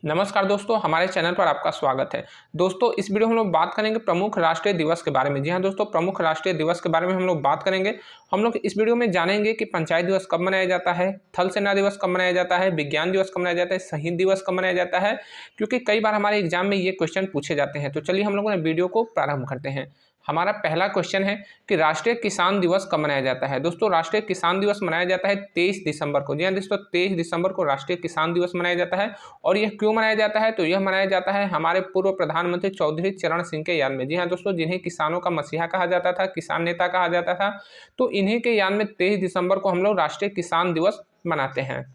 नमस्कार दोस्तों, हमारे चैनल पर आपका स्वागत है। दोस्तों, इस वीडियो में हम लोग बात करेंगे प्रमुख राष्ट्रीय दिवस के बारे में। जी हाँ दोस्तों, प्रमुख राष्ट्रीय दिवस के बारे में हम लोग बात करेंगे। हम लोग इस वीडियो में जानेंगे कि पंचायत दिवस कब मनाया जाता है, थल सेना दिवस कब मनाया जाता है, विज्ञान दिवस कब मनाया जाता है, शहीद दिवस कब मनाया जाता है, क्योंकि कई बार हमारे एग्जाम में ये क्वेश्चन पूछे जाते हैं। तो चलिए हम लोग वीडियो को प्रारंभ करते हैं। हमारा पहला क्वेश्चन है कि राष्ट्रीय किसान दिवस कब मनाया जाता है। दोस्तों, राष्ट्रीय किसान दिवस मनाया जाता है 23 दिसंबर को। जी हाँ दोस्तों, 23 दिसंबर को राष्ट्रीय किसान दिवस मनाया जाता है। और यह क्यों मनाया जाता है? तो यह मनाया जाता है हमारे पूर्व प्रधानमंत्री चौधरी चरण सिंह के याद में। जी हाँ दोस्तों, जिन्हें किसानों का मसीहा कहा जाता था, किसान नेता कहा जाता था, तो इन्हीं के याद में 23 दिसंबर को हम लोग राष्ट्रीय किसान दिवस मनाते हैं।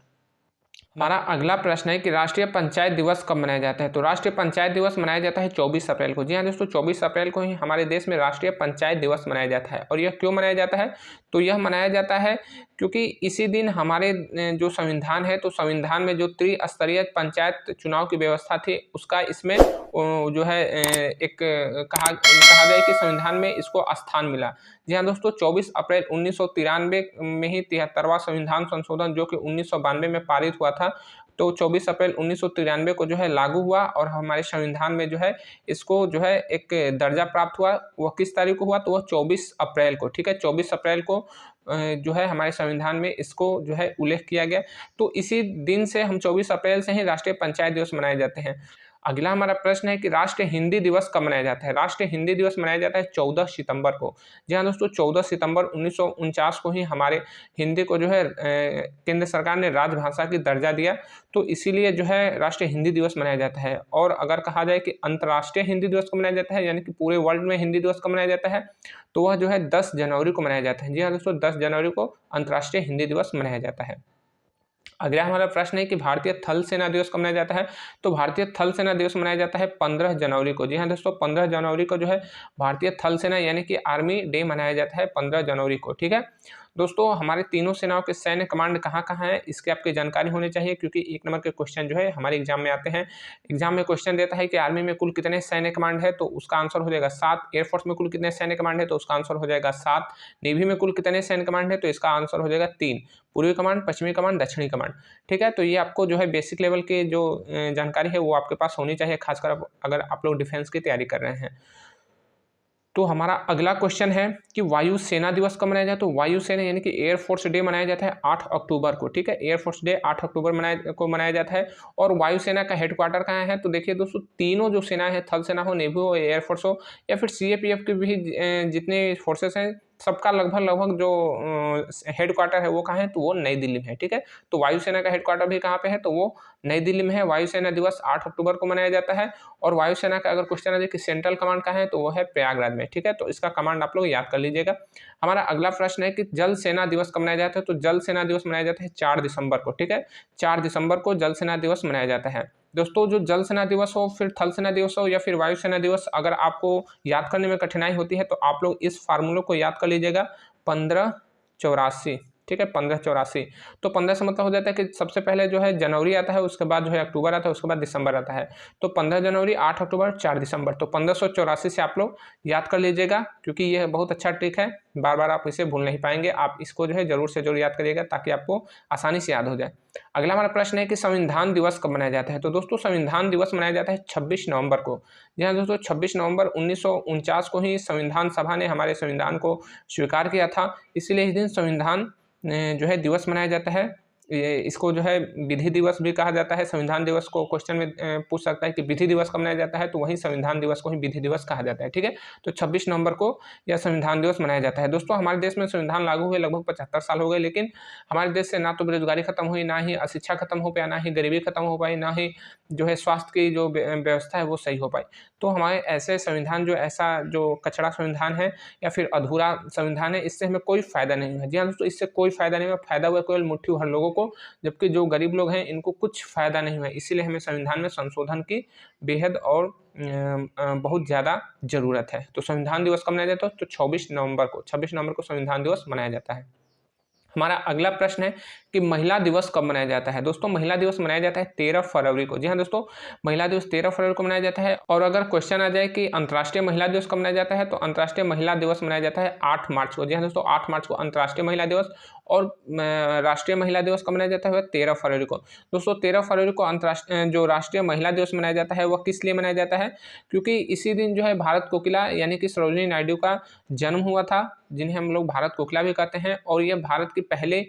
हमारा अगला प्रश्न है कि राष्ट्रीय पंचायत दिवस कब मनाया जाता है। तो राष्ट्रीय पंचायत दिवस मनाया जाता है 24 अप्रैल को। जी हाँ दोस्तों, 24 अप्रैल को ही हमारे देश में राष्ट्रीय पंचायत दिवस मनाया जाता है। और यह क्यों मनाया जाता है? तो यह मनाया जाता है क्योंकि इसी दिन हमारे जो संविधान है, तो संविधान में जो त्रिस्तरीय पंचायत चुनाव की व्यवस्था थी, उसका इसमें जो है एक कहा जाए कि संविधान में इसको स्थान मिला। जी हाँ दोस्तों, 24 अप्रैल 1993 में ही 73वां संविधान संशोधन जो कि 1992 में पारित हुआ था, तो 24 अप्रैल 1993 को जो है लागू हुआ और हमारे संविधान में जो है इसको जो है एक दर्जा प्राप्त हुआ। वह किस तारीख को हुआ? तो वह 24 अप्रैल को, ठीक है, 24 अप्रैल को जो है हमारे संविधान में इसको जो है उल्लेख किया गया। तो इसी दिन से हम 24 अप्रैल से ही राष्ट्रीय पंचायत दिवस मनाए जाते हैं। अगला हमारा प्रश्न है कि राष्ट्रीय हिंदी दिवस कब मनाया जाता है। राष्ट्रीय हिंदी दिवस मनाया जाता है 14 सितंबर को। जी हाँ दोस्तों, 14 सितंबर 1949 को ही हमारे हिंदी को जो है केंद्र सरकार ने राजभाषा की दर्जा दिया, तो इसीलिए जो है राष्ट्रीय हिंदी दिवस मनाया जाता है। और अगर कहा जाए कि अंतर्राष्ट्रीय हिंदी दिवस कब मनाया जाता है, यानी कि पूरे वर्ल्ड में हिंदी दिवस कब मनाया जाता है, तो वह जो है 10 जनवरी को मनाया जाता है। जी हाँ दोस्तों, 10 जनवरी को अंतर्राष्ट्रीय हिंदी दिवस मनाया जाता है। अगला हमारा प्रश्न है कि भारतीय थल सेना दिवस कब मनाया जाता है। तो भारतीय थल सेना दिवस मनाया जाता है 15 जनवरी को। जी हाँ दोस्तों, 15 जनवरी को जो है भारतीय थल सेना यानी कि आर्मी डे मनाया जाता है 15 जनवरी को, ठीक है। दोस्तों, हमारे तीनों सेनाओं के सैन्य कमांड कहाँ कहाँ है, इसकी आपकी जानकारी होनी चाहिए, क्योंकि 1 नंबर के क्वेश्चन जो है हमारे एग्जाम में आते हैं। एग्जाम में क्वेश्चन देता है कि आर्मी में कुल कितने सैन्य कमांड है, तो उसका आंसर हो जाएगा 7। एयरफोर्स में कुल कितने सैन्य कमांड है, तो उसका आंसर हो जाएगा 7। नेवी में कुल कितने सैन्य कमांड है, तो इसका आंसर हो जाएगा 3। पूर्वी कमांड, पश्चिमी कमांड, दक्षिणी कमांड, ठीक है। तो ये आपको जो है बेसिक लेवल के जो जानकारी है वो आपके पास होनी चाहिए, खासकर अगर आप लोग डिफेंस की तैयारी कर रहे हैं। तो हमारा अगला क्वेश्चन है कि वायु सेना दिवस कब मनाया जाता है। तो वायु सेना यानी कि एयरफोर्स डे मनाया जाता है 8 अक्टूबर को, ठीक है। एयरफोर्स डे 8 अक्टूबर मनाया जाता है। और वायुसेना का हेडक्वार्टर कहाँ है? तो देखिए दोस्तों, तीनों जो सेना है, थल सेना हो, नेवी हो, एयरफोर्स हो, या फिर सीएपीएफ के भी जितने फोर्सेस हैं, सबका लगभग जो हेडक्वार्टर है वो कहाँ है? तो वो नई दिल्ली में है, ठीक है। तो वायुसेना का हेडक्वार्टर भी कहाँ पे है? तो वो नई दिल्ली में है। वायुसेना दिवस 8 अक्टूबर को मनाया जाता है। और वायुसेना का अगर क्वेश्चन है कि सेंट्रल कमांड कहाँ है, तो वो है प्रयागराज में, ठीक है। तो इसका कमांड आप लोग याद कर लीजिएगा। हमारा अगला प्रश्न है कि जल सेना दिवस कब मनाया जाता है। तो जल सेना दिवस मनाया जाता है 4 दिसंबर को, ठीक है। 4 दिसंबर को जल सेना दिवस मनाया जाता है। दोस्तों, जो जल सेना दिवस हो, फिर थल सेना दिवस हो, या फिर वायुसेना दिवस, अगर आपको याद करने में कठिनाई होती है तो आप लोग इस फार्मूले को याद कर लीजिएगा, 1584, ठीक है, 1584। तो 15 से मतलब हो जाता है कि सबसे पहले जो है जनवरी आता है, उसके बाद जो है अक्टूबर आता है, उसके बाद दिसंबर आता है। तो 15 जनवरी, 8 अक्टूबर, 4 दिसंबर, तो 1584 से आप लोग याद कर लीजिएगा, क्योंकि यह बहुत अच्छा ट्रिक है, बार बार आप इसे भूल नहीं पाएंगे। आप इसको जो है जरूर से जरूर याद करिएगा ताकि आपको आसानी से याद हो जाए। अगला हमारा प्रश्न है कि संविधान दिवस कब मनाया जाता है। तो दोस्तों, संविधान दिवस मनाया जाता है 26 नवंबर को। जी हाँ दोस्तों, 26 नवंबर 1949 को ही संविधान सभा ने हमारे संविधान को स्वीकार किया था, इसीलिए इस दिन संविधान जो है दिवस मनाया जाता है। ये इसको जो है विधि दिवस भी कहा जाता है। संविधान दिवस को क्वेश्चन में पूछ सकता है कि विधि दिवस कब मनाया जाता है, तो वही संविधान दिवस को ही विधि दिवस कहा जाता है, ठीक है। तो 26 नवंबर को यह संविधान दिवस मनाया जाता है। दोस्तों, हमारे देश में संविधान लागू हुए लगभग 75 साल हो गए, लेकिन हमारे देश से ना तो बेरोजगारी खत्म हुई, ना ही अशिक्षा खत्म हो पाया, ना ही गरीबी खत्म हो पाई, ना ही जो है स्वास्थ्य की जो व्यवस्था है वो सही हो पाई। तो हमारे ऐसे संविधान ऐसा जो कचड़ा संविधान है या फिर अधूरा संविधान है, इससे हमें कोई फायदा नहीं है। जी हाँ दोस्तों, इससे कोई फायदा नहीं हुआ, फायदा हुआ केवल मुट्ठी भर लोगों को, जबकि जो गरीब लोग हैं इनको कुछ फायदा नहीं हुआ। इसीलिए हमें संविधान में संशोधन की बेहद और बहुत ज़्यादा जरूरत है। तो संविधान दिवस कब मनाया जाता है? तो 26 नवंबर को संविधान दिवस मनाया जाता है। हमारा अगला प्रश्न है कि महिला दिवस कब मनाया जाता है। दोस्तों महिला दिवस मनाया जाता है 13 फरवरी को। जी हाँ दोस्तों, महिला दिवस 13 फरवरी को मनाया जाता है। और अगर क्वेश्चन आ जाए कि अंतर्राष्ट्रीय महिला दिवस कब मनाया जाता है, तो अंतर्राष्ट्रीय महिला दिवस मनाया जाता है 8 मार्च को। जी हाँ दोस्तों, 8 मार्च को अंतर्राष्ट्रीय महिला दिवस। और राष्ट्रीय महिला दिवस कब मनाया जाता है, 13 फरवरी को। दोस्तों 13 फरवरी को अंतर्राष्ट्रीय जो राष्ट्रीय महिला दिवस मनाया जाता है वह किस लिए मनाया जाता है, क्योंकि इसी दिन जो है भारत कोकिला यानी कि सरोजिनी नायडू का जन्म हुआ था, जिन्हें हम लोग भारत कोकिला भी कहते हैं। और यह भारत की पहले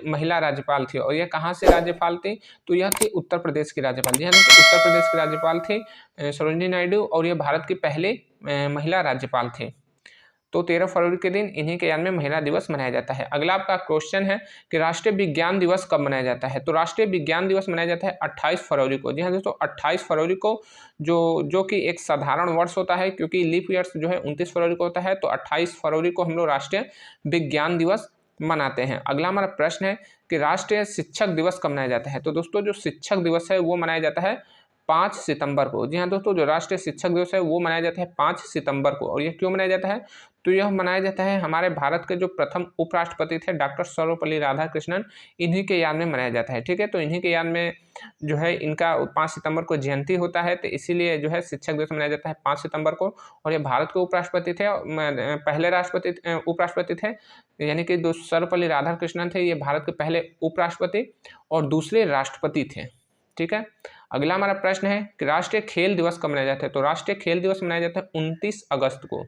महिला राज्यपाल थी। और यह कहाँ से राज्यपाल थी, तो यह थी उत्तर प्रदेश की राज्यपाल। जी हाँ दोस्तों, उत्तर प्रदेश की राज्यपाल थी सरोजिनी नायडू, और यह भारत की पहले महिला राज्यपाल थी। तो 13 फरवरी के दिन इन्हीं के याद में महिला दिवस मनाया जाता है। अगला आपका क्वेश्चन है कि राष्ट्रीय विज्ञान दिवस कब मनाया जाता है, तो राष्ट्रीय विज्ञान दिवस मनाया जाता है 28 फरवरी को। जी हाँ दोस्तों, 28 फरवरी को जो कि एक साधारण वर्ष होता है, क्योंकि लीप ईयर्स जो है 29 फरवरी को होता है। तो 28 फरवरी को हम लोग राष्ट्रीय विज्ञान दिवस मनाते हैं। अगला हमारा प्रश्न है कि राष्ट्रीय शिक्षक दिवस कब मनाया जाता है, तो दोस्तों जो शिक्षक दिवस है वो मनाया जाता है 5 सितंबर को। जी हाँ दोस्तों, जो राष्ट्रीय शिक्षक दिवस है वो मनाया जाता है 5 सितंबर को। और ये क्यों मनाया जाता है, तो यह मनाया जाता है हमारे भारत के जो प्रथम उपराष्ट्रपति थे डॉक्टर सर्वपल्ली राधाकृष्णन, इन्हीं के याद में मनाया जाता है। ठीक है, तो इन्हीं के याद में जो है इनका 5 सितंबर को जयंती होता है, तो इसीलिए जो है शिक्षक दिवस मनाया जाता है 5 सितंबर को। और ये भारत के उपराष्ट्रपति थे, पहले उपराष्ट्रपति थे, यानी कि जो सर्वपल्ली राधाकृष्णन थे ये भारत के पहले उपराष्ट्रपति और दूसरे राष्ट्रपति थे। ठीक है, अगला हमारा प्रश्न है कि राष्ट्रीय खेल दिवस कब मनाया जाता है, तो राष्ट्रीय खेल दिवस मनाया जाता है 29 अगस्त को।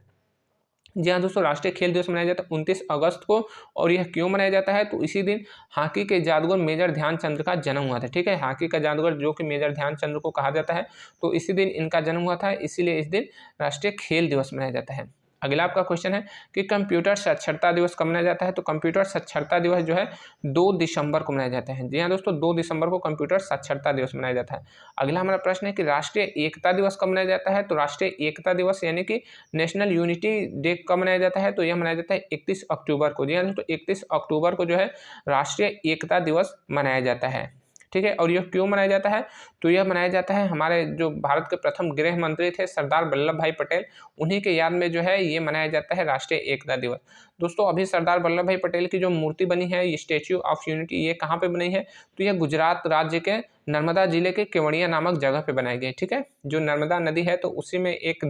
जी हाँ दोस्तों, राष्ट्रीय खेल दिवस मनाया जाता है 29 अगस्त को। और यह क्यों मनाया जाता है, तो इसी दिन हॉकी के जादूगर मेजर ध्यानचंद का जन्म हुआ था। ठीक है, हॉकी का जादूगर जो कि मेजर ध्यानचंद को कहा जाता है, तो इसी दिन इनका जन्म हुआ था, इसीलिए इस दिन राष्ट्रीय खेल दिवस मनाया जाता है। अगला आपका क्वेश्चन है कि कंप्यूटर साक्षरता दिवस कब मनाया जाता है, तो कंप्यूटर साक्षरता दिवस जो है 2 दिसंबर को मनाया जाता है। जी हाँ दोस्तों, 2 दिसंबर को कंप्यूटर साक्षरता दिवस मनाया जाता है। अगला हमारा प्रश्न है कि राष्ट्रीय एकता दिवस कब मनाया जाता है, तो राष्ट्रीय एकता दिवस यानी कि नेशनल यूनिटी डे कब मनाया जाता है, तो यह मनाया जाता है 31 अक्टूबर को। जी हाँ दोस्तों, 31 अक्टूबर को जो है राष्ट्रीय एकता दिवस मनाया जाता है। ठीक है, और यह क्यों मनाया जाता है, तो यह मनाया जाता है हमारे जो भारत के प्रथम गृह मंत्री थे सरदार वल्लभ भाई पटेल, उन्हीं के याद में जो है ये मनाया जाता है राष्ट्रीय एकता दिवस। दोस्तों अभी सरदार वल्लभ भाई पटेल की जो मूर्ति बनी है, ये स्टैच्यू ऑफ यूनिटी, ये कहाँ पे बनी है, तो यह गुजरात राज्य के नर्मदा जिले के केवड़िया नामक जगह पे बनाई गई। ठीक है, जो नर्मदा नदी है तो उसी में एक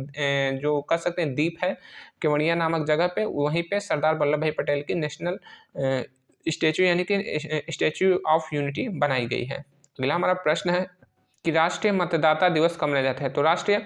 जो कह सकते हैं द्वीप है केवड़िया नामक जगह पे, वहीं पे सरदार वल्लभ भाई पटेल की नेशनल स्टैच्यू यानी कि स्टैच्यू ऑफ यूनिटी बनाई गई है। अगला हमारा प्रश्न है कि राष्ट्रीय मतदाता दिवस कब मनाया जाता है, तो राष्ट्रीय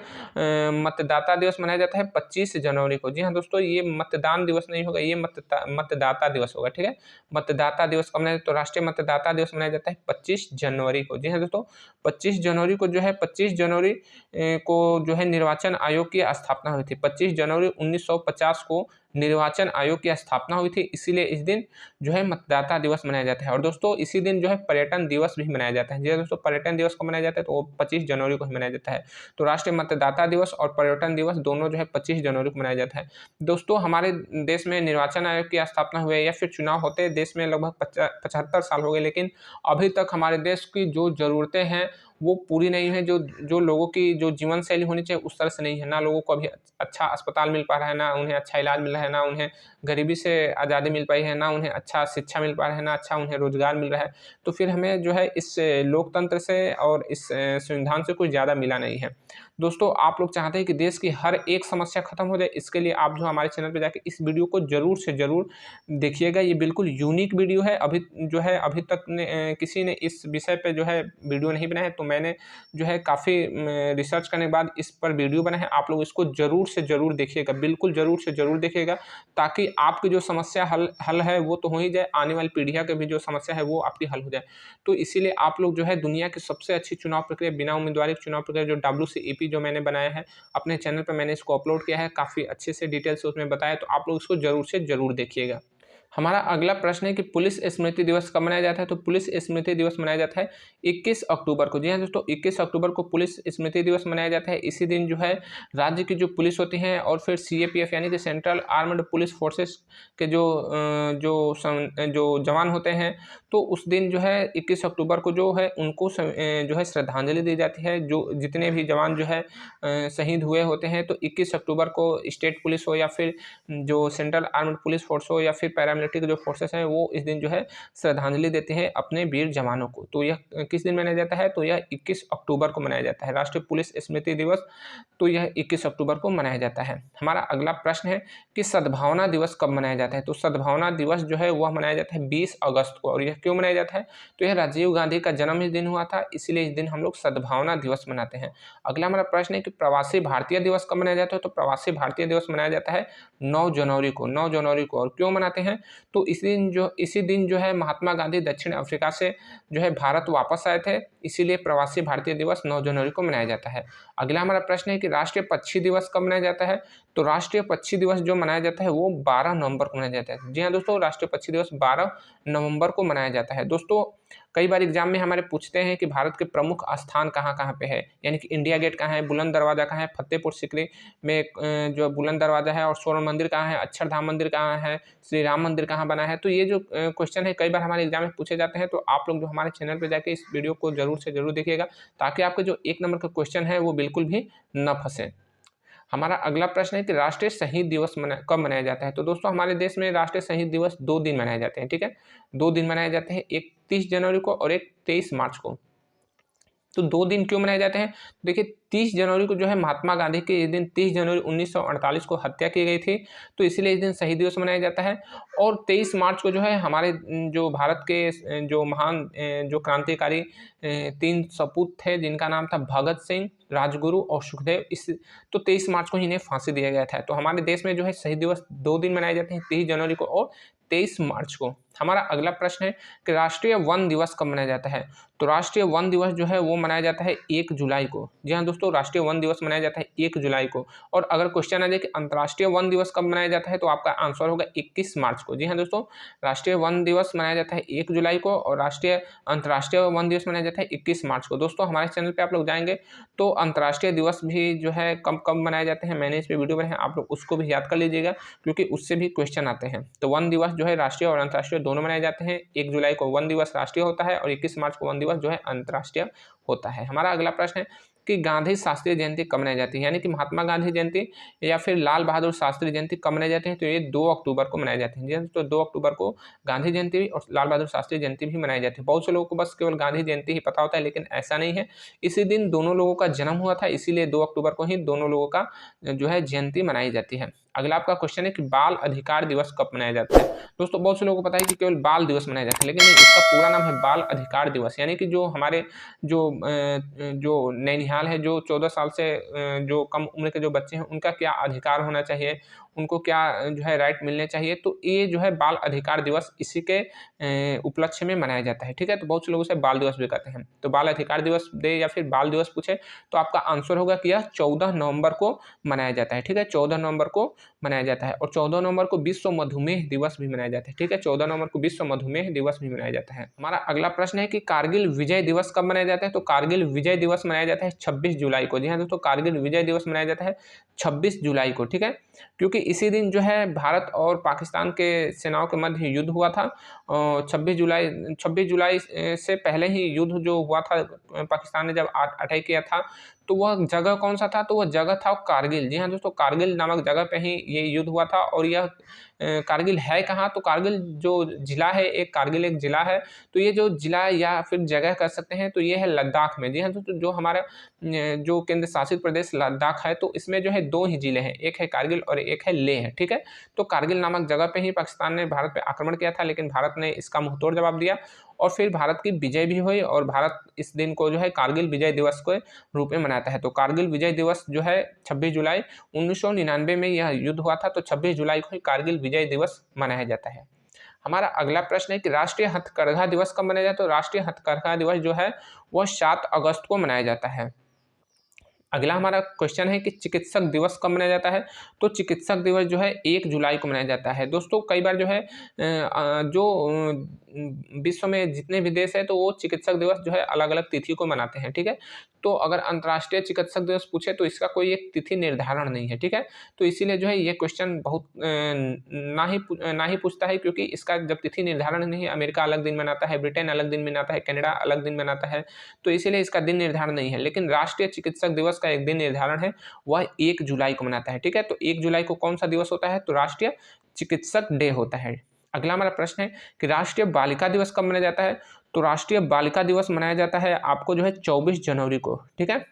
मतदाता दिवस मनाया जाता है 25 जनवरी को। जी हाँ दोस्तों, ये मतदान दिवस नहीं होगा, ये मतदाता दिवस होगा। ठीक है, मतदाता दिवस कब मनाया, तो राष्ट्रीय मतदाता दिवस मनाया जाता है 25 जनवरी को। जी हाँ दोस्तों, 25 जनवरी को जो है 25 जनवरी को जो है निर्वाचन आयोग की स्थापना हुई थी। 25 जनवरी 1950 को निर्वाचन आयोग की स्थापना हुई थी, इसीलिए इस दिन जो है मतदाता दिवस मनाया जाता है। और दोस्तों इसी दिन जो है पर्यटन दिवस भी मनाया जाता है। जी दोस्तों, पर्यटन दिवस को मनाया जाता है तो वो 25 जनवरी को ही मनाया जाता है। तो राष्ट्रीय मतदाता दिवस और पर्यटन दिवस दोनों जो है 25 जनवरी को मनाया जाता है। दोस्तों हमारे देश में निर्वाचन आयोग की स्थापना हुई या फिर चुनाव होते देश में लगभग 75 साल हो गए, लेकिन अभी तक हमारे देश की जो ज़रूरतें हैं वो पूरी नहीं है। जो लोगों की जो जीवन शैली होनी चाहिए उस तरह से नहीं है। ना लोगों को अभी अच्छा अस्पताल मिल पा रहा है, ना उन्हें अच्छा इलाज मिल रहा है, ना उन्हें गरीबी से आज़ादी मिल पाई है, ना उन्हें अच्छा शिक्षा मिल पा रहा है, ना अच्छा उन्हें रोजगार मिल रहा है। तो फिर हमें जो है इस लोकतंत्र से और इस संविधान से कुछ ज़्यादा मिला नहीं है। दोस्तों आप लोग चाहते हैं कि देश की हर एक समस्या खत्म हो जाए, इसके लिए आप जो हमारे चैनल पर जाकर इस वीडियो को ज़रूर से ज़रूर देखिएगा। ये बिल्कुल यूनिक वीडियो है। अभी तक किसी ने इस विषय पे जो है वीडियो नहीं बनाया है, तो मैंने जो है काफ़ी रिसर्च करने के बाद इस पर वीडियो बना है। आप लोग इसको ज़रूर से ज़रूर देखिएगा, बिल्कुल ज़रूर से ज़रूर देखिएगा, ताकि आपकी जो समस्या हल है वो तो हो ही जाए, आने वाली पीढ़ियाँ की भी जो समस्या है वो आपकी हल हो जाए। तो इसीलिए आप लोग जो है दुनिया की सबसे अच्छी चुनाव प्रक्रिया, बिना उम्मीदवारी चुनाव प्रक्रिया जो WCEP जो मैंने बनाया है अपने चैनल पर, मैंने इसको अपलोड किया है, काफ़ी अच्छे से डिटेल से उसमें बताया। तो आप लोग इसको ज़रूर से ज़रूर देखिएगा। हमारा अगला प्रश्न है कि पुलिस स्मृति दिवस कब मनाया जाता है, तो पुलिस स्मृति दिवस मनाया जाता है 21 अक्टूबर को। जी हाँ दोस्तों, 21 अक्टूबर को पुलिस स्मृति दिवस मनाया जाता है। इसी दिन जो है राज्य की जो पुलिस होती हैं और फिर CAPF यानी कि सेंट्रल आर्म्ड पुलिस फोर्सेस के जो जवान होते हैं, तो उस दिन जो है 21 अक्टूबर को जो है उनको जो है श्रद्धांजलि दी जाती है। जो जितने भी जवान जो है शहीद हुए होते हैं, तो 21 अक्टूबर को स्टेट पुलिस हो या फिर जो सेंट्रल आर्म्ड पुलिस फोर्स हो या फिर पैरामिलिट्री पैरामिलिट्री के जो फोर्सेस हैं वो इस दिन जो है श्रद्धांजलि देते हैं अपने वीर जवानों को। तो यह किस दिन मनाया जाता है? तो यह 21 अक्टूबर को मनाया जाता है। राष्ट्रीय पुलिस स्मृति दिवस, तो यह 21 अक्टूबर को मनाया जाता है। हमारा अगला प्रश्न है कि सद्भावना दिवस कब मनाया जाता है? तो सद्भावना दिवस जो है वह मनाया जाता है 20 अगस्त को। और यह क्यों मनाया जाता है? तो यह राजीव गांधी का जन्म इस दिन हुआ था, इसलिए इस दिन हम लोग सद्भावना दिवस मनाते हैं। अगला हमारा प्रश्न है कि प्रवासी भारतीय दिवस कब मनाया जाता है? तो प्रवासी भारतीय दिवस मनाया जाता है 9 जनवरी को। 9 जनवरी को। और क्यों मनाते हैं? तो इसी दिन जो है महात्मा गांधी दक्षिण अफ्रीका से जो है भारत वापस आए थे, इसीलिए प्रवासी भारतीय दिवस 9 जनवरी को मनाया जाता है। अगला हमारा प्रश्न है कि राष्ट्रीय पक्षी दिवस कब मनाया जाता है? तो राष्ट्रीय पक्षी दिवस जो मनाया जाता है वो 12 नवंबर को मनाया जाता है। जी हाँ दोस्तों, राष्ट्रीय पक्षी दिवस 12 नवंबर को मनाया जाता है। दोस्तों कई बार एग्जाम में हमारे पूछते हैं कि भारत के प्रमुख स्थान कहाँ कहाँ पे है, यानी कि इंडिया गेट कहाँ है, बुलंद दरवाजा कहाँ है, फतेहपुर सीकरी में जो बुलंद दरवाजा है, और स्वर्ण मंदिर कहाँ है, अक्षरधाम मंदिर कहाँ है, श्री राम मंदिर कहाँ बना है। तो ये जो क्वेश्चन है कई बार हमारे एग्जाम में पूछे जाते हैं। तो आप लोग जो हमारे चैनल पर जाके इस वीडियो को जरूर से जरूर देखिएगा, ताकि आपके जो 1 नंबर का क्वेश्चन है वो बिल्कुल भी न फंसे। हमारा अगला प्रश्न है कि राष्ट्रीय शहीद दिवस कब मनाया जाता है? तो दोस्तों हमारे देश में राष्ट्रीय शहीद दिवस 2 दिन मनाए जाते हैं, ठीक है। 2 दिन मनाए जाते हैं, एक 30 जनवरी को और एक 23 मार्च को। तो 2 दिन क्यों मनाए जाते हैं? देखिए 30 जनवरी को जो है महात्मा गांधी के इस दिन 30 जनवरी 1948 को हत्या की गई थी, तो इसीलिए इस दिन शहीद दिवस मनाया जाता है। और 23 मार्च को जो है हमारे जो भारत के जो महान जो क्रांतिकारी 3 सपूत थे, जिनका नाम था भगत सिंह, राजगुरु और सुखदेव, तो 23 मार्च को इन्हें फांसी दिया गया था। तो हमारे देश में जो है शहीद दिवस 2 दिन मनाए जाते हैं, 30 जनवरी को और 23 मार्च को। हमारा अगला प्रश्न है कि राष्ट्रीय वन दिवस कब मनाया जाता है? तो राष्ट्रीय वन दिवस जो है वो मनाया जाता है 1 जुलाई को। जी हाँ दोस्तों, राष्ट्रीय वन दिवस मनाया जाता है 1 जुलाई को। और अगर क्वेश्चन आ जाए कि अंतर्राष्ट्रीय वन दिवस कब मनाया जाता है, तो आपका आंसर होगा 21 मार्च को। जी हाँ दोस्तों, राष्ट्रीय वन दिवस मनाया जाता है 1 जुलाई को और अंतर्राष्ट्रीय वन दिवस मनाया जाता है 21 मार्च को। दोस्तों हमारे चैनल पर आप लोग जाएंगे तो अंतर्राष्ट्रीय दिवस भी जो है कब कब मनाए जाते हैं, मैंने इस पर वीडियो बनाया है, आप लोग उसको भी याद कर लीजिएगा, क्योंकि उससे भी क्वेश्चन आते हैं। तो वन दिवस जो है राष्ट्रीय और अंतर्राष्ट्रीय दोनों मनाए जाते हैं। 1 जुलाई को वन दिवस राष्ट्रीय होता है और 21 मार्च को वन दिवस जो है अंतर्राष्ट्रीय होता है। हमारा अगला प्रश्न है कि गांधी शास्त्री जयंती कब मनाई जाती है, यानी कि महात्मा गांधी जयंती या फिर लाल बहादुर शास्त्री जयंती कब मनाई जाती है? तो ये 2 अक्टूबर को मनाई जाती है। तो 2 अक्टूबर को गांधी जयंती भी और लाल बहादुर शास्त्री जयंती भी मनाई जाती है। बहुत से लोगों को बस केवल गांधी जयंती ही पता होता है, लेकिन ऐसा नहीं है। इसी दिन दोनों लोगों का जन्म हुआ था, इसीलिए 2 अक्टूबर को ही दोनों लोगों का जो है जयंती मनाई जाती है। अगला आपका क्वेश्चन है कि बाल अधिकार दिवस कब मनाया जाता है? दोस्तों बहुत से लोगों को पता है कि केवल बाल दिवस मनाया जाता है, लेकिन नहीं, इसका पूरा नाम है बाल अधिकार दिवस। यानी कि जो हमारे जो नैनिहाल है, जो 14 साल से जो कम उम्र के जो बच्चे हैं, उनका क्या अधिकार होना चाहिए, उनको क्या जो है राइट मिलने चाहिए, तो ये जो है बाल अधिकार दिवस इसी के उपलक्ष्य में मनाया जाता है, ठीक है। तो बहुत से लोग उसे बाल दिवस भी कहते हैं। तो बाल अधिकार दिवस दे या फिर बाल दिवस पूछे तो आपका आंसर होगा कि यह 14 नवंबर को मनाया जाता है, ठीक है। 14 नवंबर को मनाया जाता है। और 14 नवंबर को विश्व मधुमेह दिवस भी मनाया जाता है, ठीक है। 14 नवंबर को विश्व मधुमेह दिवस भी मनाया जाता है। हमारा अगला प्रश्न है कि कारगिल विजय दिवस कब मनाया जाता है? तो कारगिल विजय दिवस मनाया जाता है 26 जुलाई को। जी हाँ दोस्तों, कारगिल विजय दिवस मनाया जाता है 26 जुलाई को, ठीक है। क्योंकि इसी दिन जो है भारत और पाकिस्तान के सेनाओं के मध्य युद्ध हुआ था। 26 जुलाई से पहले ही युद्ध जो हुआ था, पाकिस्तान ने जब अटैक किया था, तो वह जगह कौन सा था? तो वह जगह था कारगिल। जी हाँ दोस्तों, कारगिल नामक जगह पे ही ये युद्ध हुआ था। और यह कारगिल है कहाँ? तो कारगिल जो जिला है, कारगिल एक जिला है। तो ये जो जिला या फिर जगह कह सकते हैं, तो ये है लद्दाख में। जी हाँ दोस्तों, जो हमारा जो केंद्र शासित प्रदेश लद्दाख है, तो इसमें जो है 2 ही जिले हैं, एक है कारगिल और एक है लेह है, ठीक है। तो कारगिल नामक जगह पे ही पाकिस्तान ने भारत पे आक्रमण किया था, लेकिन भारत ने इसका मुंहतोड़ जवाब दिया और फिर भारत की विजय भी हुई। और भारत इस दिन को जो है कारगिल विजय दिवस के रूप में मनाता है। तो कारगिल विजय दिवस जो है 26 जुलाई 1999 में यह युद्ध हुआ था, तो 26 जुलाई को ही कारगिल विजय दिवस मनाया जाता है। हमारा अगला प्रश्न है कि राष्ट्रीय हथकरघा दिवस कब मनाया जाता है? तो राष्ट्रीय हथकरघा दिवस जो है वह 7 अगस्त को मनाया जाता है। अगला हमारा क्वेश्चन है कि चिकित्सक दिवस कब मनाया जाता है? तो चिकित्सक दिवस जो है 1 जुलाई को मनाया जाता है। दोस्तों कई बार जो है जो विश्व में जितने भी देश हैं, तो वो चिकित्सक दिवस जो है अलग अलग तिथि को मनाते हैं, ठीक है। तो अगर अंतर्राष्ट्रीय चिकित्सक दिवस पूछे तो इसका कोई एक तिथि निर्धारण नहीं है, ठीक है। तो इसीलिए जो है ये क्वेश्चन बहुत ना ही पूछता है, क्योंकि इसका जब तिथि निर्धारण नहीं है, अमेरिका अलग दिन मनाता है, ब्रिटेन अलग दिन मनाता है, कनाडा अलग दिन मनाता है, तो इसीलिए इसका दिन निर्धारण नहीं है। लेकिन राष्ट्रीय चिकित्सक दिवस का एक दिन निर्धारण है, वह 1 जुलाई को मनाता है, ठीक है। तो 1 जुलाई को कौन सा दिवस होता है? तो राष्ट्रीय चिकित्सक डे होता है। अगला हमारा प्रश्न है कि राष्ट्रीय बालिका दिवस कब मनाया जाता है। तो राष्ट्रीय बालिका दिवस मनाया जाता है आपको जो है 24 जनवरी को, ठीक है।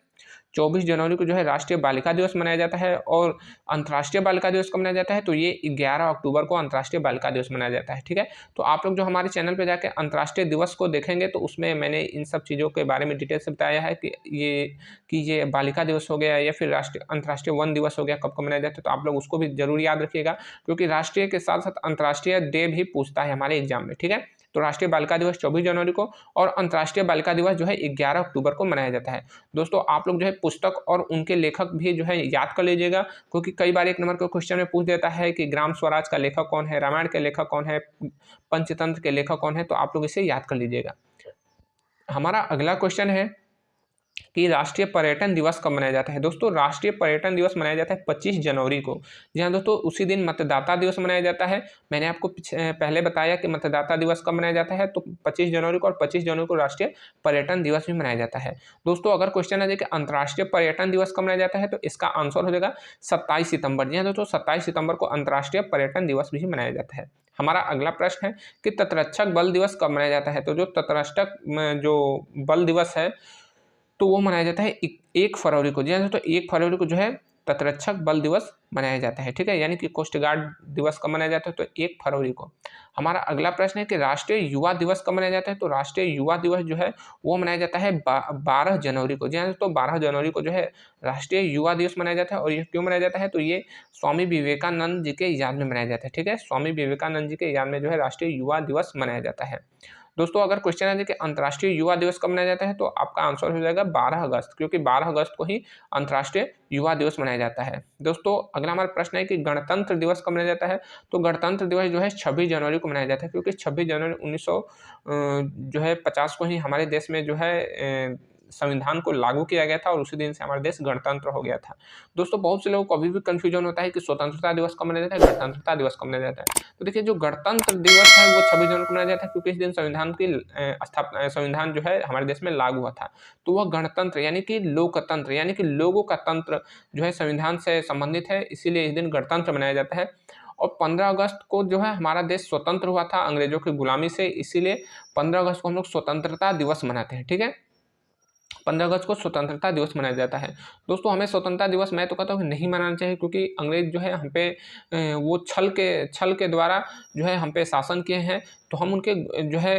24 जनवरी को जो है राष्ट्रीय बालिका दिवस मनाया जाता है। और अंतर्राष्ट्रीय बालिका दिवस कब मनाया जाता है, तो ये 11 अक्टूबर को अंतर्राष्ट्रीय बालिका दिवस मनाया जाता है, ठीक है। तो आप लोग जो हमारे चैनल पे जाके अंतर्राष्ट्रीय दिवस को देखेंगे तो उसमें मैंने इन सब चीज़ों के बारे में डिटेल से बताया है कि ये बालिका दिवस हो गया या फिर राष्ट्रीय अंतर्राष्ट्रीय वन दिवस हो गया, कब कब मनाया जाता है। तो आप लोग उसको भी जरूर याद रखिएगा, क्योंकि राष्ट्रीय के साथ साथ अंतर्राष्ट्रीय डे भी पूछता है हमारे एग्जाम में, ठीक है। तो राष्ट्रीय बालिका दिवस 24 जनवरी को और अंतर्राष्ट्रीय बालिका दिवस जो है 11 अक्टूबर को मनाया जाता है। दोस्तों आप लोग जो है पुस्तक और उनके लेखक भी जो है याद कर लीजिएगा, क्योंकि कई बार 1 नंबर के क्वेश्चन में पूछ देता है कि ग्राम स्वराज का लेखक कौन है, रामायण के लेखक कौन है, पंचतंत्र के लेखक कौन है। तो आप लोग इसे याद कर लीजिएगा। हमारा अगला क्वेश्चन है कि राष्ट्रीय पर्यटन दिवस कब मनाया जाता है। दोस्तों राष्ट्रीय पर्यटन दिवस मनाया जाता है 25 जनवरी को। जी हाँ दोस्तों, उसी दिन मतदाता दिवस मनाया जाता है। मैंने आपको पहले बताया कि मतदाता दिवस कब मनाया जाता है, तो 25 जनवरी को, और 25 जनवरी को राष्ट्रीय पर्यटन दिवस भी मनाया जाता है। दोस्तों अगर क्वेश्चन आ जाए कि अंतर्राष्ट्रीय पर्यटन दिवस कब मनाया जाता है, तो इसका आंसर हो जाएगा 27 सितंबर। जी हाँ दोस्तों, 27 सितंबर को अंतर्राष्ट्रीय पर्यटन दिवस भी मनाया जाता है। हमारा अगला प्रश्न है कि तटरक्षक बल दिवस कब मनाया जाता है। तो जो तटरक्षक जो बल दिवस है तो वो मनाया जाता है 1 फरवरी को। जी हाँ दोस्तों, 1 फरवरी को जो है तटरक्षक बल दिवस मनाया जाता है, ठीक है। यानी कि कोस्ट गार्ड दिवस कब मनाया जाता है, तो 1 फरवरी को। हमारा अगला प्रश्न है कि राष्ट्रीय युवा दिवस कब मनाया जाता है। तो राष्ट्रीय युवा दिवस जो है वो मनाया जाता है 12 जनवरी को। जी हाँ दोस्तों, 12 जनवरी को जो है राष्ट्रीय युवा दिवस मनाया जाता है। और ये क्यों मनाया जाता है, तो ये स्वामी विवेकानंद जी के याद में मनाया जाता है, ठीक है। स्वामी विवेकानंद जी के याद में जो है राष्ट्रीय युवा दिवस मनाया जाता है। दोस्तों अगर क्वेश्चन है कि अंतर्राष्ट्रीय युवा दिवस कब मनाया जाता है, तो आपका आंसर हो जाएगा 12 अगस्त, क्योंकि 12 अगस्त को ही अंतर्राष्ट्रीय युवा दिवस मनाया जाता है। दोस्तों अगला हमारा प्रश्न है कि गणतंत्र दिवस कब मनाया जाता है। तो गणतंत्र दिवस जो है 26 जनवरी को मनाया जाता है, क्योंकि 26 जनवरी 1950 को ही हमारे देश में जो है संविधान को लागू किया गया था और उसी दिन से हमारा देश गणतंत्र हो गया था। दोस्तों बहुत से लोगों को अभी भी कंफ्यूजन होता है कि स्वतंत्रता दिवस कब मनाया जाता है, गणतंत्रता दिवस कब मनाया जाता है। तो देखिए जो गणतंत्र दिवस है वो 26 जनवरी को मनाया जाता है, क्योंकि इस दिन संविधान की स्थापना, संविधान जो है हमारे देश में लागू हुआ था। तो वह गणतंत्र यानी कि लोकतंत्र यानी कि लोगों का तंत्र जो है संविधान से संबंधित है, इसीलिए इस दिन गणतंत्र मनाया जाता है। और 15 अगस्त को जो है हमारा देश स्वतंत्र हुआ था अंग्रेजों की गुलामी से, इसीलिए 15 अगस्त को हम लोग स्वतंत्रता दिवस मनाते हैं, ठीक है। 15 अगस्त को स्वतंत्रता दिवस मनाया जाता है। दोस्तों हमें स्वतंत्रता दिवस मैं तो कहता हूँ नहीं मनाना चाहिए, क्योंकि अंग्रेज जो है हम पे वो छल के द्वारा जो है हम पे शासन किए हैं। तो हम उनके जो है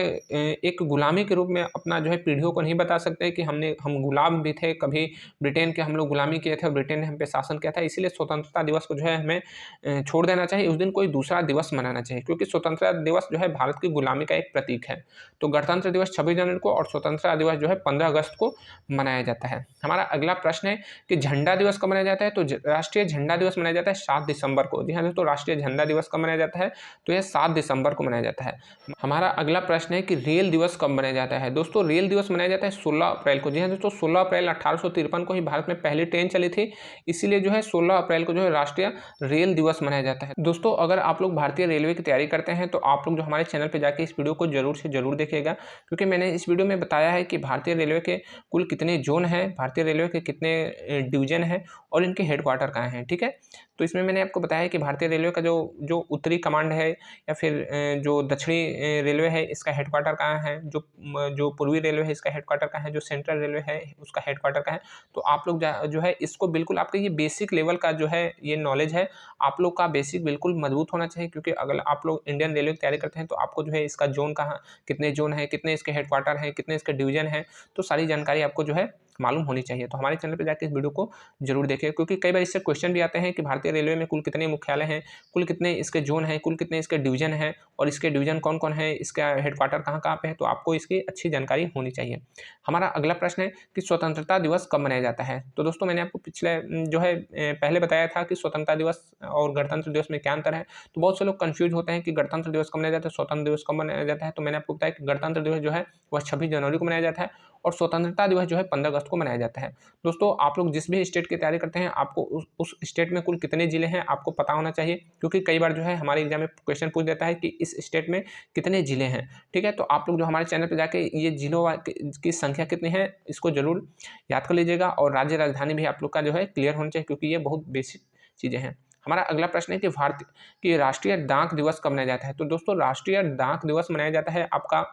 एक गुलामी के रूप में अपना जो है पीढ़ियों को नहीं बता सकते कि हम गुलाम भी थे, कभी ब्रिटेन के हम लोग गुलामी किए थे और ब्रिटेन ने हम पे शासन किया था। इसीलिए स्वतंत्रता दिवस को जो है हमें छोड़ देना चाहिए, उस दिन कोई दूसरा दिवस मनाना चाहिए, क्योंकि स्वतंत्रता दिवस जो है भारत की गुलामी का एक प्रतीक है। तो गणतंत्र दिवस 26 जनवरी को और स्वतंत्रता दिवस जो है 15 अगस्त को मनाया जाता है। हमारा अगला प्रश्न है कि झंडा दिवस कब मनाया जाता है। तो राष्ट्रीय झंडा दिवस मनाया जाता है 7 दिसंबर को। जी हाँ दोस्तों, राष्ट्रीय झंडा दिवस कब मनाया जाता है, तो यह 7 दिसंबर को मनाया जाता है। हमारा अगला प्रश्न है कि रेल दिवस कब मनाया जाता है। दोस्तों रेल दिवस मनाया जाता है 16 अप्रैल को। जी हाँ दोस्तों, 16 अप्रैल 1853 को ही भारत में पहली ट्रेन चली थी, इसीलिए जो है 16 अप्रैल को जो है राष्ट्रीय रेल दिवस मनाया जाता है। दोस्तों अगर आप लोग भारतीय रेलवे की तैयारी करते हैं तो आप लोग जो हमारे चैनल पर जाके इस वीडियो को जरूर से जरूर देखिएगा, क्योंकि मैंने इस वीडियो में बताया है कि भारतीय रेलवे के कुल कितने जोन हैं, भारतीय रेलवे के कितने डिवीजन हैं और इनके हेडक्वार्टर कहाँ हैं, ठीक है। तो इसमें मैंने आपको बताया कि भारतीय रेलवे का जो उत्तरी कमांड है या फिर जो दक्षिणी रेलवे है इसका हेडक्वार्टर कहाँ है, जो पूर्वी रेलवे है इसका हेडक्वार्टर कहाँ है, जो सेंट्रल रेलवे है उसका हेडक्वार्टर कहाँ है। तो आप लोग जो है इसको बिल्कुल आपका ये बेसिक लेवल का जो है ये नॉलेज है, आप लोग का बेसिक बिल्कुल मजबूत होना चाहिए, क्योंकि अगर आप लोग इंडियन रेलवे की तैयारी करते हैं तो आपको जो है इसका जोन कहाँ, कितने जोन है, कितने इसके हेडक्वार्टर हैं, कितने इसके डिवीजन हैं, तो सारी जानकारी आपको जो है मालूम होनी चाहिए। तो हमारे चैनल पर जाकर इस वीडियो को जरूर देखें, क्योंकि कई बार इससे क्वेश्चन भी आते हैं कि भारतीय रेलवे में कुल कितने मुख्यालय हैं, कुल कितने इसके जोन हैं, कुल कितने इसके डिवीजन हैं और इसके डिवीजन कौन कौन है, इसका हेडक्वार्टर कहाँ कहाँ पे है, तो आपको इसकी अच्छी जानकारी होनी चाहिए। हमारा अगला प्रश्न है कि स्वतंत्रता दिवस कब मनाया जाता है। तो दोस्तों मैंने आपको पिछले जो है पहले बताया था कि स्वतंत्रता दिवस और गणतंत्र दिवस में क्या अंतर है। तो बहुत से लोग कन्फ्यूज होते हैं कि गणतंत्र दिवस कब मनाया जाता है, स्वतंत्र दिवस कब मनाया जाता है। तो मैंने आपको बताया कि गणतंत्र दिवस जो है वह 26 जनवरी को मनाया जाता है और स्वतंत्रता दिवस जो है 15 अगस्त को मनाया जाता है। दोस्तों आप लोग जिस भी स्टेट की तैयारी करते हैं आपको उस स्टेट में कुल कितने जिले हैं आपको पता होना चाहिए, क्योंकि कई बार जो है हमारे एग्जाम में क्वेश्चन पूछ देता है कि इस स्टेट में कितने जिले हैं, ठीक है। तो आप लोग जो हमारे चैनल पर जाके ये जिलों की संख्या कितनी है इसको जरूर याद कर लीजिएगा, और राज्य राजधानी भी आप लोग का जो है क्लियर होना चाहिए, क्योंकि ये बहुत बेसिक चीज़ें हैं। हमारा अगला प्रश्न है कि भारतीय कि राष्ट्रीय डाक दिवस कब मनाया जाता है। तो दोस्तों राष्ट्रीय डाक दिवस मनाया जाता है आपका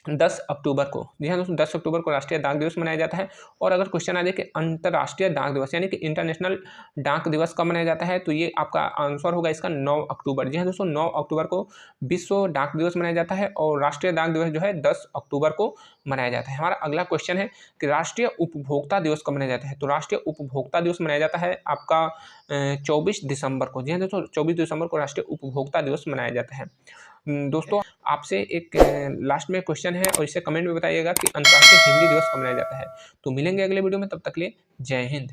10 अक्टूबर को। जी हाँ दोस्तों, 10 अक्टूबर को राष्ट्रीय डाक दिवस मनाया जाता है। और अगर क्वेश्चन आ जाए कि अंतर्राष्ट्रीय डाक दिवस यानी कि इंटरनेशनल डाक दिवस कब मनाया जाता है, तो ये आपका आंसर होगा इसका 9 अक्टूबर। जी हाँ दोस्तों, 9 अक्टूबर को विश्व डाक दिवस मनाया जाता है और राष्ट्रीय डाक दिवस जो है 10 अक्टूबर को मनाया जाता है। हमारा अगला क्वेश्चन है कि राष्ट्रीय उपभोक्ता दिवस कब मनाया जाता है। तो राष्ट्रीय उपभोक्ता दिवस मनाया जाता है आपका 24 दिसंबर को। जी हाँ दोस्तों, 24 दिसंबर को राष्ट्रीय उपभोक्ता दिवस मनाया जाता है। दोस्तों आपसे एक लास्ट में क्वेश्चन है और इसे कमेंट में बताइएगा कि अंतर्राष्ट्रीय हिंदी दिवस कब मनाया जाता है। तो मिलेंगे अगले वीडियो में, तब तक के लिए जय हिंद।